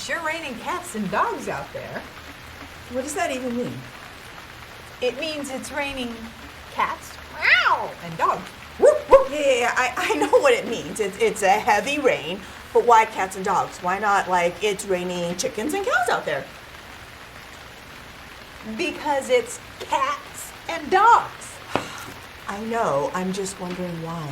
sure raining cats and dogs out there. What does that even mean? It means it's raining cats, meow, and dogs. Whoop, whoop. Yeah, I know what it means. It's a heavy rain, but why cats and dogs? Why not like it's raining chickens and cows out there? Because it's cats and dogs. I know, I'm just wondering why.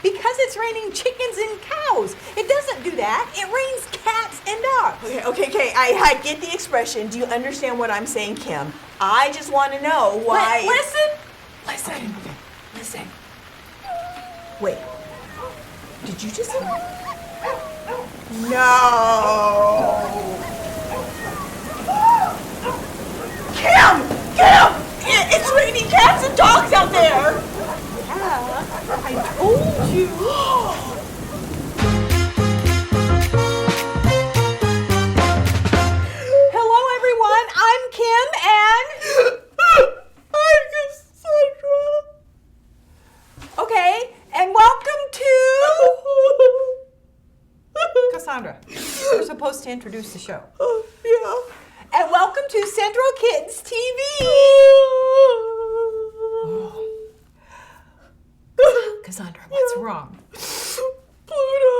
Because it's raining chickens and cows. It doesn't do that. It rains cats and dogs. Okay. I get the expression. Do you understand what I'm saying, Kim? I just want to know why. Listen. Listen. Wait. Did you just say No. Kim! It's raining cats and dogs out there! Yeah, I told you. Hello, everyone. I'm Kim and... I'm Cassandra. Okay, and welcome to... Cassandra, you're supposed to introduce the show. Yeah. And welcome to Central Kids TV. Cassandra, what's wrong? Pluto.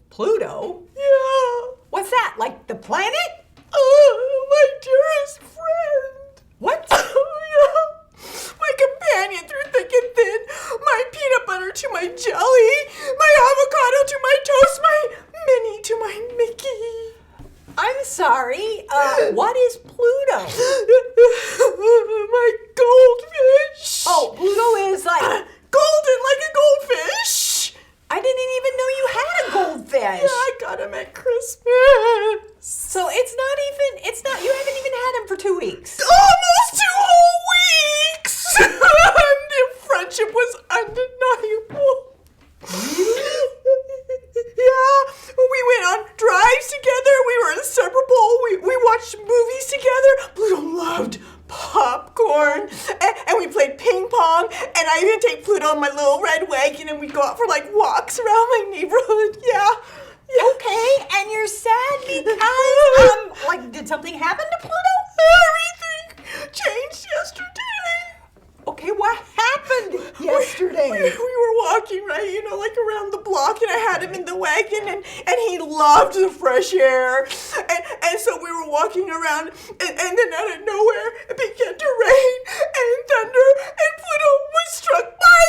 Pluto? Yeah. What's that, like the planet? My dearest friend. What? Yeah. My companion through thick and thin. My peanut butter to my jelly. My avocado to my toast. My Minnie to my Mickey. I'm sorry, what is Pluto? My goldfish. Oh, Pluto is like... Golden like a goldfish. I didn't even know you had a goldfish. Yeah, I got him at Christmas. So you haven't even had him for 2 weeks. Almost 2 whole weeks. And the friendship was undeniable. Yeah, we went on drives together. We were inseparable. We watched movies together. Pluto loved popcorn, and we played ping pong. And I even take Pluto on my little red wagon, and we go out for like walks around my neighborhood. Yeah. Okay, and you're sad because did something happen to Pluto? Everything changed yesterday. Okay, what happened yesterday? We were walking, right, like around the block, and I had him in the wagon, and he loved the fresh air. And so we were walking around, and then out of nowhere, it began to rain and thunder, and Pluto was struck by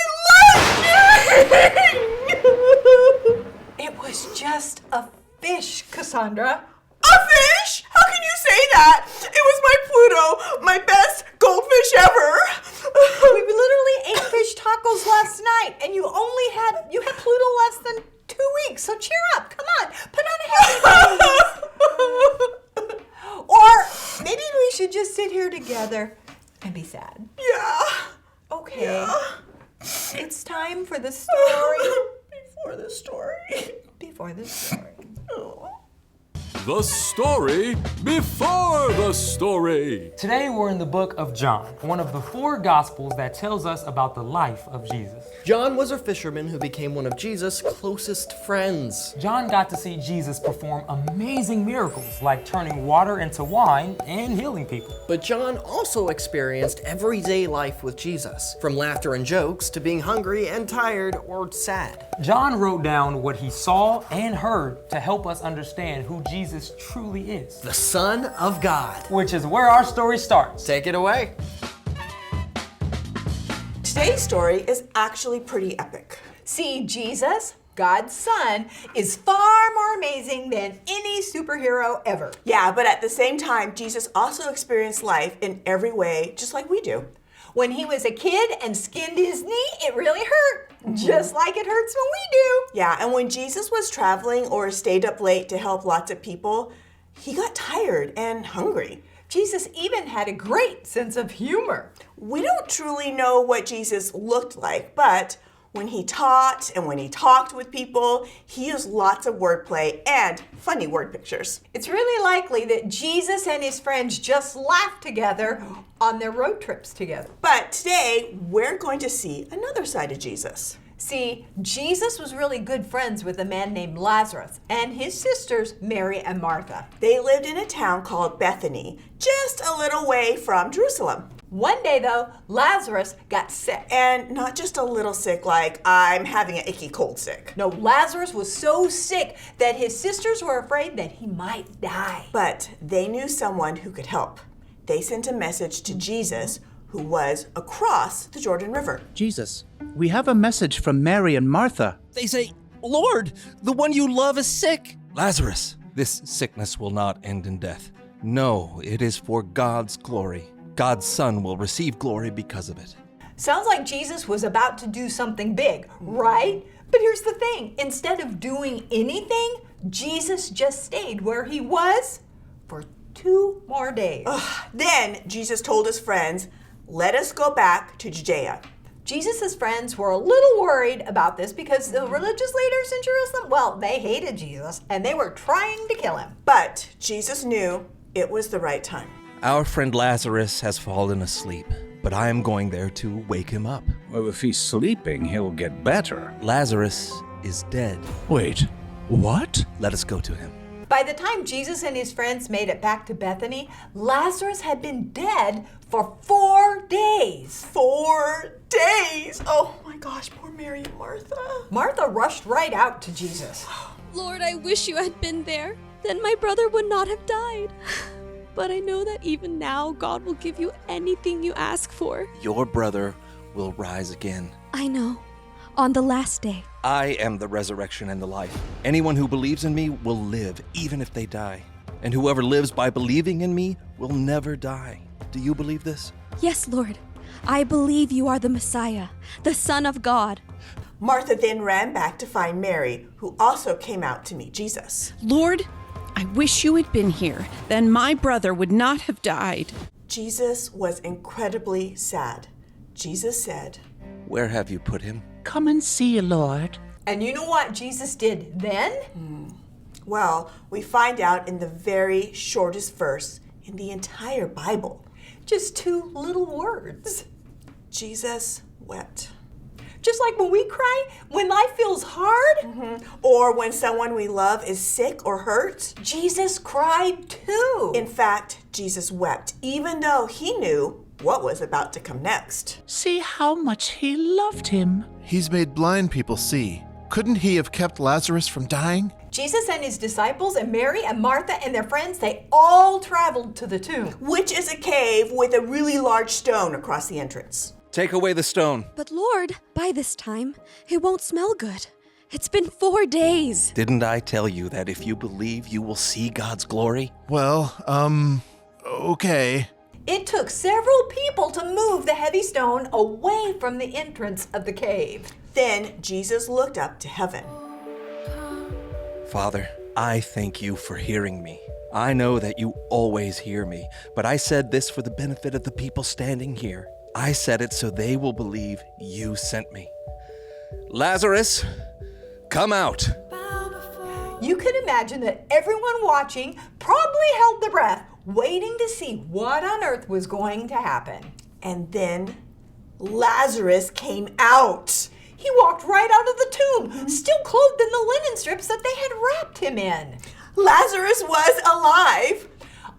lightning! It was just a fish, Cassandra. A fish? How can you say that? It was my Pluto, my best goldfish ever. We literally ate fish tacos last night, and you had Pluto less than 2 weeks. So cheer up, come on, put on a happy face. Or maybe we should just sit here together and be sad. Yeah. Okay. Yeah. It's time for the story. Before the story. Before the story. Oh. The story before the story. Today we're in the book of John, one of the 4 Gospels that tells us about the life of Jesus. John was a fisherman who became one of Jesus' closest friends. John got to see Jesus perform amazing miracles like turning water into wine and healing people. But John also experienced everyday life with Jesus, from laughter and jokes to being hungry and tired or sad. John wrote down what he saw and heard to help us understand who Jesus truly is. The Son of God. Which is where our story starts. Take it away. Today's story is actually pretty epic. See, Jesus, God's Son, is far more amazing than any superhero ever. Yeah, but at the same time, Jesus also experienced life in every way, just like we do. When he was a kid and skinned his knee, it really hurt, just like it hurts when we do. Yeah, and when Jesus was traveling or stayed up late to help lots of people, he got tired and hungry. Jesus even had a great sense of humor. We don't truly know what Jesus looked like, but when he taught and when he talked with people, he used lots of wordplay and funny word pictures. It's really likely that Jesus and his friends just laughed together on their road trips together. But today, we're going to see another side of Jesus. See, Jesus was really good friends with a man named Lazarus and his sisters, Mary and Martha. They lived in a town called Bethany, just a little way from Jerusalem. One day, though, Lazarus got sick. And not just a little sick, like I'm having an icky cold sick. No, Lazarus was so sick that his sisters were afraid that he might die. But they knew someone who could help. They sent a message to Jesus, who was across the Jordan River. Jesus, we have a message from Mary and Martha. They say, Lord, the one you love is sick. Lazarus, this sickness will not end in death. No, it is for God's glory. God's Son will receive glory because of it. Sounds like Jesus was about to do something big, right? But here's the thing. Instead of doing anything, Jesus just stayed where he was for 2 more days. Then Jesus told his friends, let us go back to Judea. Jesus' friends were a little worried about this because the religious leaders in Jerusalem, well, they hated Jesus and they were trying to kill him. But Jesus knew it was the right time. Our friend Lazarus has fallen asleep, but I am going there to wake him up. Well, if he's sleeping, he'll get better. Lazarus is dead. Wait, what? Let us go to him. By the time Jesus and his friends made it back to Bethany, Lazarus had been dead for 4 days. 4 days! Oh my gosh, poor Mary and Martha. Martha rushed right out to Jesus. Lord, I wish you had been there. Then my brother would not have died. But I know that even now, God will give you anything you ask for. Your brother will rise again. I know. On the last day. I am the resurrection and the life. Anyone who believes in me will live, even if they die. And whoever lives by believing in me will never die. Do you believe this? Yes, Lord. I believe you are the Messiah, the Son of God. Martha then ran back to find Mary, who also came out to meet Jesus. Lord, I wish you had been here. Then my brother would not have died. Jesus was incredibly sad. Jesus said, Where have you put him? Come and see, Lord. And you know what Jesus did then? Well, we find out in the very shortest verse in the entire Bible. Just 2 little words. Jesus wept. Just like when we cry, when life feels hard. Or when someone we love is sick or hurt. Jesus cried too. In fact, Jesus wept, even though he knew what was about to come next. See how much he loved him. He's made blind people see. Couldn't he have kept Lazarus from dying? Jesus and his disciples and Mary and Martha and their friends, they all traveled to the tomb. Which is a cave with a really large stone across the entrance. Take away the stone. But Lord, by this time, it won't smell good. It's been 4 days. Didn't I tell you that if you believe, you will see God's glory? Well, okay. It took several people to move the heavy stone away from the entrance of the cave. Then Jesus looked up to heaven. Father, I thank you for hearing me. I know that you always hear me, but I said this for the benefit of the people standing here. I said it so they will believe you sent me. Lazarus, come out. You can imagine that everyone watching probably held their breath, waiting to see what on earth was going to happen. And then Lazarus came out. He walked right out of the tomb, still clothed in the linen strips that they had wrapped him in. Lazarus was alive.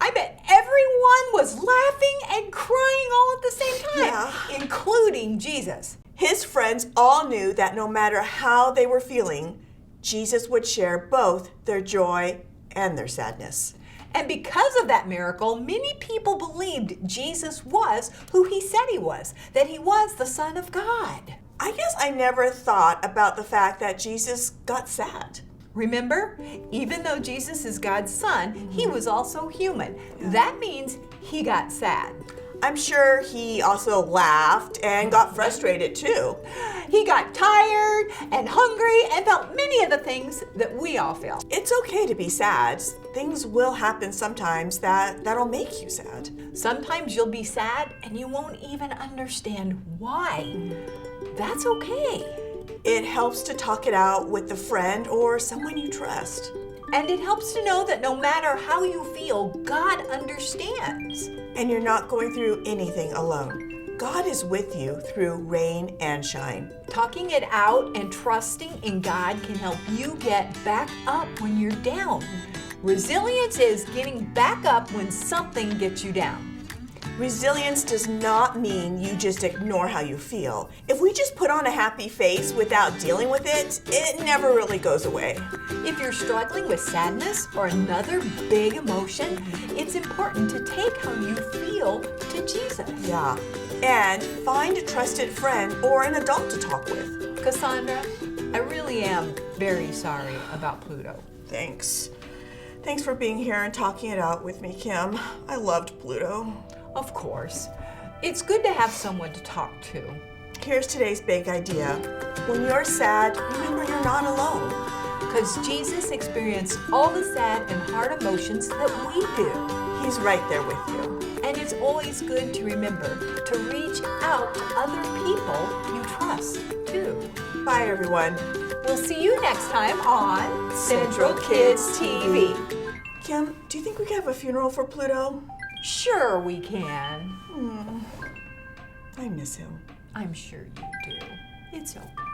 I bet everyone was laughing and crying all at the same time, including Jesus. His friends all knew that no matter how they were feeling, Jesus would share both their joy and their sadness. And because of that miracle, many people believed Jesus was who he said he was, that he was the Son of God. I guess I never thought about the fact that Jesus got sad. Remember, even though Jesus is God's son, he was also human. That means he got sad. I'm sure he also laughed and got frustrated too. He got tired and hungry and felt many of the things that we all feel. It's okay to be sad. Things will happen sometimes that'll make you sad. Sometimes you'll be sad and you won't even understand why. That's okay. It helps to talk it out with a friend or someone you trust. And it helps to know that no matter how you feel, God understands. And you're not going through anything alone. God is with you through rain and shine. Talking it out and trusting in God can help you get back up when you're down. Resilience is getting back up when something gets you down. Resilience does not mean you just ignore how you feel. If we just put on a happy face without dealing with it, it never really goes away. If you're struggling with sadness or another big emotion, it's important to take how you feel to Jesus. Yeah, and find a trusted friend or an adult to talk with. Cassandra, I really am very sorry about Pluto. Thanks. Thanks for being here and talking it out with me, Kim. I loved Pluto. Of course. It's good to have someone to talk to. Here's today's big idea. When you're sad, remember you're not alone. Because Jesus experienced all the sad and hard emotions that we do. He's right there with you. And it's always good to remember to reach out to other people you trust, too. Bye, everyone. We'll see you next time on Central Kids TV. Kim, do you think we can have a funeral for Pluto? Sure we can. I miss him. I'm sure you do. It's okay.